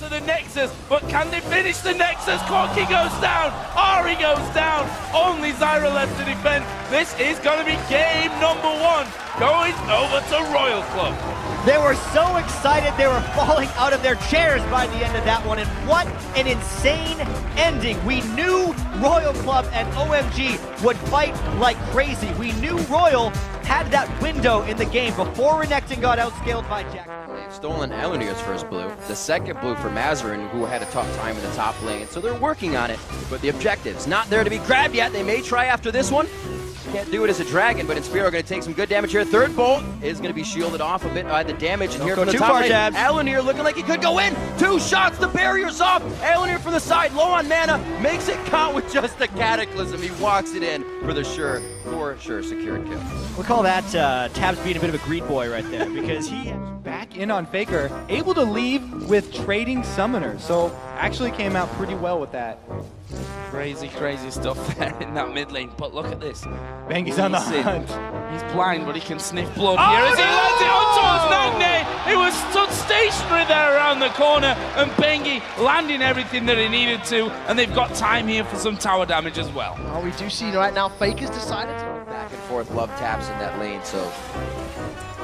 onto the Nexus, but can they finish the Nexus? Corki goes down, Ari goes down, only Zyra left to defend. This is going to be game number 1, going over to Royal Club. They were so excited they were falling out of their chairs by the end of that one, and what an insane ending. We knew Royal Club and OMG would fight like crazy. We knew Royal had that window in the game before Renekton got outscaled by Jack. They've stolen Elunir's first blue, the second blue for Mazarin, who had a tough time in the top lane, so they're working on it, but the objective's not there to be grabbed yet. They may try after this one. Can't do it as a dragon, but Inspiro are going to take some good damage here. Third bolt is going to be shielded off a bit by the damage. And here from the top lane, Elunir looking like he could go in. 2 shots, the barrier's off. Elunir from the side, low on mana, makes it count with just the Cataclysm. He walks it in for the sure secured kill. We'll call that Tabs being a bit of a greed boy right there, because he back in on Faker, able to leave with trading summoners, so actually came out pretty well with that. Crazy stuff there in that mid lane, but look at this. Bengi's on the hunt. He's blind, but he can sniff blood here as he lands it on towards Nagne. He was stood stationary there around the corner, and Bengi landing everything that he needed to, and they've got time here for some tower damage as well. Oh, we do see right now Faker's decided to Back and forth love taps in that lane, so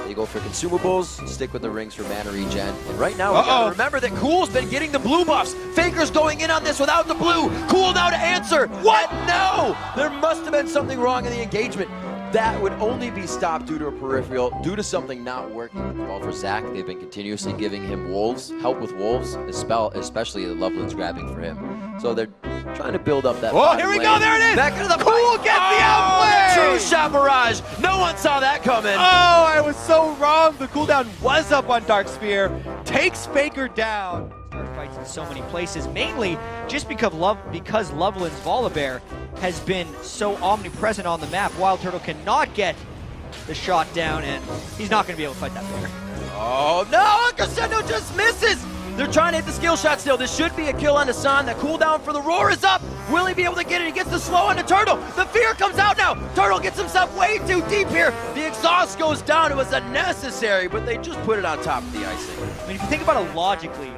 they go for consumables, stick with the rings for mana regen. And right now, we gotta remember that Cool's been getting the blue buffs. Faker's going in on this without the blue. Cool now to answer. What? No! There must have been something wrong in the engagement. That would only be stopped due to a peripheral, due to something not working well for Zach. They've been continuously giving him wolves, help with wolves, especially the Loveland's grabbing for him. So they're trying to build up that. Oh, here we go, there it is! Back into the Cool gets the outplay! True shot barrage. No one saw that coming. Oh, I was so wrong. The cooldown was up on Dark Spear. Takes Faker down. Fights in so many places, mainly just because Loveland's Volibear has been so omnipresent on the map. Wild Turtle cannot get the shot down, and he's not going to be able to fight that bear. Oh no, Crescendo just misses! They're trying to hit the skill shot still. This should be a kill on Hassan. The cooldown for the Roar is up. Will he be able to get it? He gets the slow on the Turtle. The fear comes out now. Turtle gets himself way too deep here. The exhaust goes down. It was unnecessary, but they just put it on top of the icing. I mean, if you think about it logically,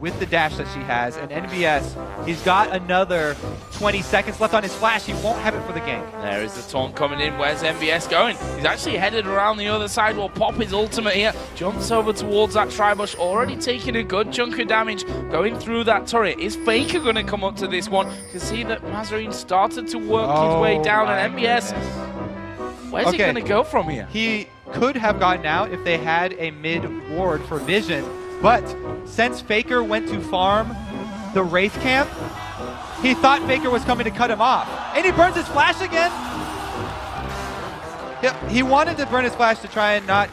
with the dash that she has, and NBS, he's got another 20 seconds left on his flash. He won't have it for the game. There is the taunt coming in. Where's MBS going? He's actually headed around the other side. Will pop his ultimate here. Jumps over towards that Tribush. Already taking a good chunk of damage. Going through that turret. Is Faker going to come up to this one? You can see that Mazarin started to work his way down. And MBS, where's he going to go from here? He could have gotten out if they had a mid ward for Vision. But since Faker went to farm the Wraith camp, he thought Faker was coming to cut him off. And he burns his flash again. Yep, he wanted to burn his flash to try and not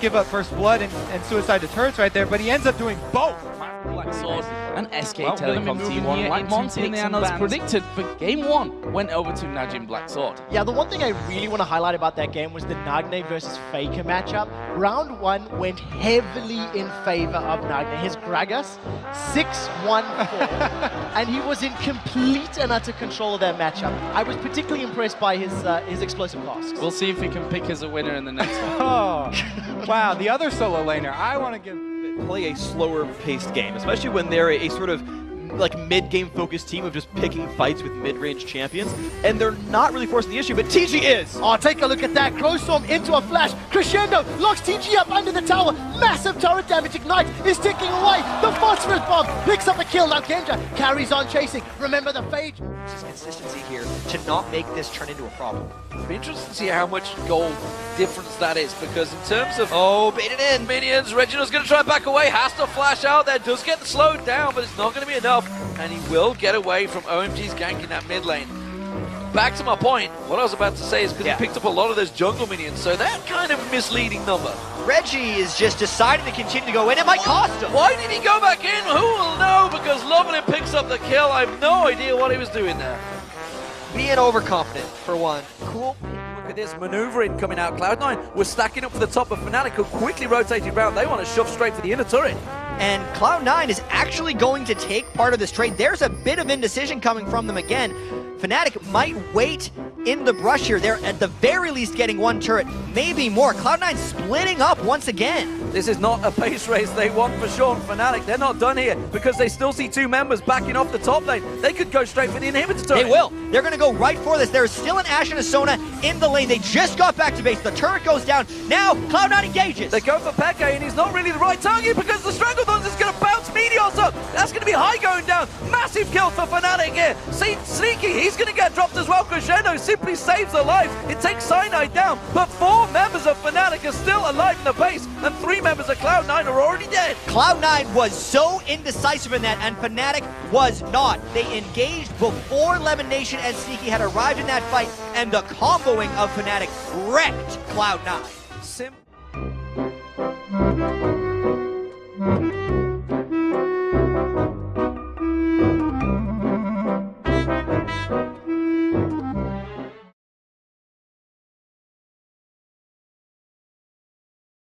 give up first blood and suicide to turrets right there, but he ends up doing both. Black Sword and SK Telecom T1 like Monty and the analysts predicted, but game 1 went over to Najim Black Sword. Yeah, the one thing I really want to highlight about that game was the Nagne versus Faker matchup. Round 1 went heavily in favor of Nagne. His Gragas, 6-1-4, and he was in complete and utter control of that matchup. I was particularly impressed by his explosive casks. We'll see if he can pick as a winner in the next one. Oh, wow, the other solo laner. I want to give... play a slower paced game, especially when they're a sort of like mid-game focused team of just picking fights with mid-range champions, and they're not really forcing the issue, but TG is! Oh, take a look at that. Glowstorm into a flash. Crescendo locks TG up under the tower. Massive turret damage. Ignite is ticking away. The Phosphorus Bomb picks up a kill. Now Genja carries on chasing. Remember the Phage. Just consistency here to not make this turn into a problem. It'll be interesting to see how much goal difference that is, because in terms of baited in minions, Reginald's going to try and back away, has to flash out there, does get slowed down, but it's not going to be enough, and he will get away from OMG's gank in that mid lane. Back to my point, what I was about to say is because he picked up a lot of those jungle minions, so that kind of misleading number. Reggie is just deciding to continue to go in. It might cost him. Why did he go back in? Who will know? Because Loveland picks up the kill. I have no idea what he was doing there. Being overconfident, for one. Cool. Look at this maneuvering coming out. Cloud9 was stacking up for the top of Fnatic, who quickly rotated around. They want to shove straight for the inner turret. And Cloud9 is actually going to take part of this trade. There's a bit of indecision coming from them again. Fnatic might wait in the brush here. They're at the very least getting one turret, maybe more. Cloud9 splitting up once again. This is not a pace race they want for sure. Fnatic, they're not done here because they still see two members backing off the top lane. They could go straight for the inhibitor turret. They will. They're going to go right for this. There's still an Ashe and a Sona in the lane. They just got back to base. The turret goes down. Now, Cloud9 engages. They go for Peke, and he's not really the right target because the Stranglethorns is going to bounce Meteors up. That's going to be high going down. Massive kill for Fnatic here. See, Sneaky, he's going to get dropped as well. Crescendo simply saves their lives. It takes Cyanide down, but 4 members of Fnatic are still alive in the base, and 3 members of Cloud9 are already dead. Cloud9 was so indecisive in that, and Fnatic was not. They engaged before Lemon Nation and Sneaky had arrived in that fight, and the comboing of Fnatic wrecked Cloud9.